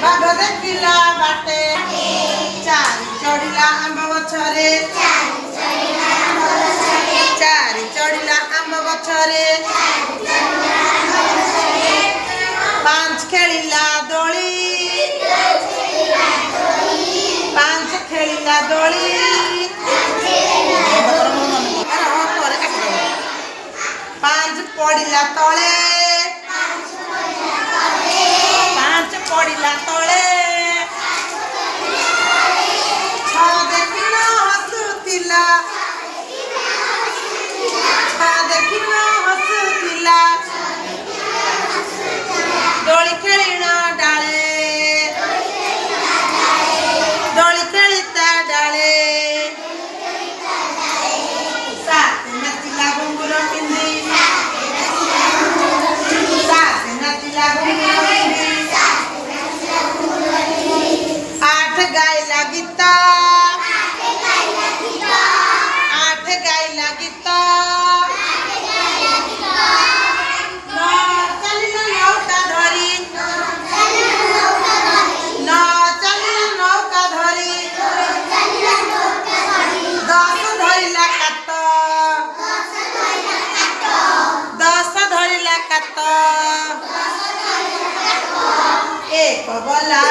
ବାଘ ଦେଖିଲା ବାଟେ ଚାରି ଚଢିଲା ଆମ୍ବ ଗଛରେ ଚାରି ଚଢିଲା ଆମ୍ବ ଗଛରେ ପାଞ୍ଚ ଖେଳିଲା ଦୋଳି ପାଞ୍ଚ ଖେଳିଲା ଦୋଳି ପାଞ୍ଚ ପଡ଼ିଲା ତଳେ ପାଞ୍ଚ ପଡ଼ିଲା ତଳେ ଛଅ ଦେଖିନ ହସୁଥିଲା ଛଅ ଦେଖିନ ହସୁଥିଲା ଦୋଳି ଖେଳିଣ ଡାଳେ ଦୋଳି ଖେଳିତା ଡାଳେ ସାତ ନାଚିଲା ଘୁଙ୍ଗୁର ପିନ୍ଧି ସାତ ନାଚିଲା ଘୁଙ୍ଗୁର ପିନ୍ଧି आठ गाइला गीत आठ गाइला गीत न चलिला नौका धरी न चलिला नौका धरी दस धरिला कात दस धरिला कात एक गला